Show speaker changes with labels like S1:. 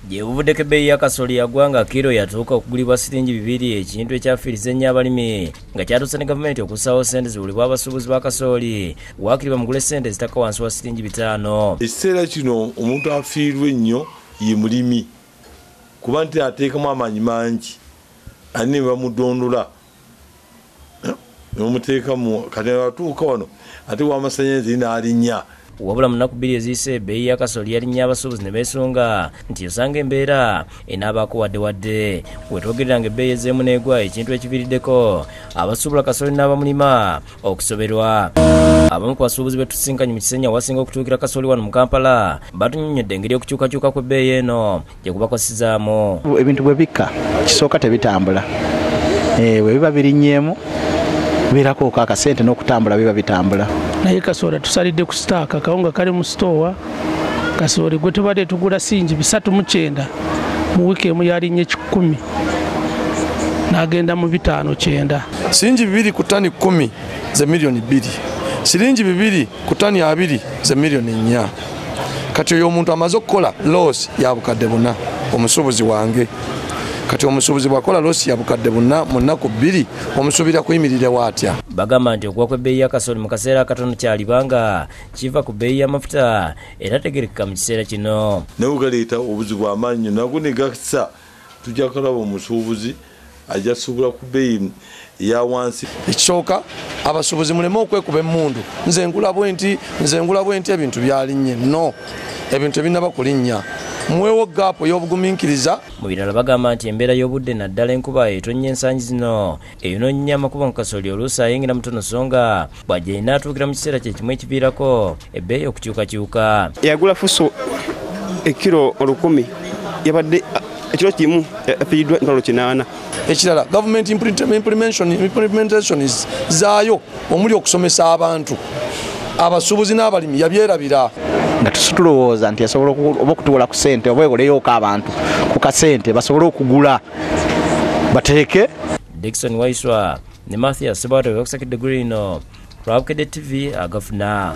S1: Gye buvuddeko ebbeeyi ya kasooli yagwanga kiro yatuuka okugulibwa siringi 2 ekintu ekyafiiriza ennyo abalimi nga kyatuuse ne gavumenti okussaawo ssente ziwulibwa abasuubuzi ba kasooli waakiri bamugule ssente zitaka wansi wa siringi 5.
S2: Ekiseera kino omuntu afiirwa ennyo ye mulimi kuba nti ateekamu amaanyi mangi ani ne bamudondola nomuteekamu kati atuuka wano ate w'amasannyalaze n'alinnya.
S1: Wabula mu nnaku 2 eziyise ebbeeyi ya kasooli yalinnya abasuubuzi ne beesunga nti osanga embeera enaabaako wadde wetwogereranga ebbeeyi ezeemu n'egwa ekintu ekiviiriddeko abasuubula kasooli n'abamulima okusoberwa. Abamu ku basuubuzi betusinkanye mu Kisenyi awasinga okutuukira kasooli wano mu Kampala batunnyonnyodde engeri okukyukakyuka kw'ebbeeyi eno gye kubakosizaamu.
S3: Ebintu bwe bikka kisooka tebitambula, bwe biba birinnyeemu birako akasente n'okutambula biba bitambula.
S4: Naye kasooli tusalidde ku sitaaka kawunga kali mu sitoowa. Kasooli gwe tubadde tugula singi 309 mu wiiki emu yalinnye 10 n'agenda mu 509.
S5: Siringi 2 ku ttani 10 ze miliyoni 2, siringi 2 ku ttani 20 ze miliyoni 4. Kati oyo omuntu amaze okukola loss ya bukadde 4 omusuubuzi wange. Kati omusuubuzi bwakola losi ya bukadde 4 mu nnaku 2 omusuubira kuyimirira watya.
S1: Bagamba nti okuwa kw'ebbeeyi ya kasooli mu kaseera akatono kyalibanga kiva ku bbeeyi y'amafuta era tegerekeka mu kiseera kino.
S2: Naye galeeta obuzibu amaanyi nnyo nago ne gakisa tujja kulaba omusuubuzi ajja suubula ku bbeeyi ya wansi.
S5: Ekisooka abasuubuzi muleme okwekuba emmundu nze ngula bwenti ebintu byalinnye no ebintu ebinaba kulinnya. Muwewo gaapu y'obugumiikiriza.
S1: Mu birala bagamba nti embeera y'obudde naddala enkuba etonnya ensangi zino eyonoonye amakubo mu kasooli oluusi ayingira mutono songa bw'ajja yina atuukira mu kiseera kye kimu ekiviirako ebbeeyi okukyukakyuka.
S6: Yagula fuso ekiro 1000 yabadde ekiro kimu afiiriddwa $800.
S5: Ekirala government implementation zaayo omuli okusomesa abantu abasuubuzi n'abalimi yabyerabira.
S3: Nga tulowooza nti asobola oba okutuula ku ssente oba ekoleyoko abantu ku kasente basobole okugula bateeke.
S1: Dickson Waiswa ne Mathias Sebato Kisekidde Green, Bukedde TV agafuna.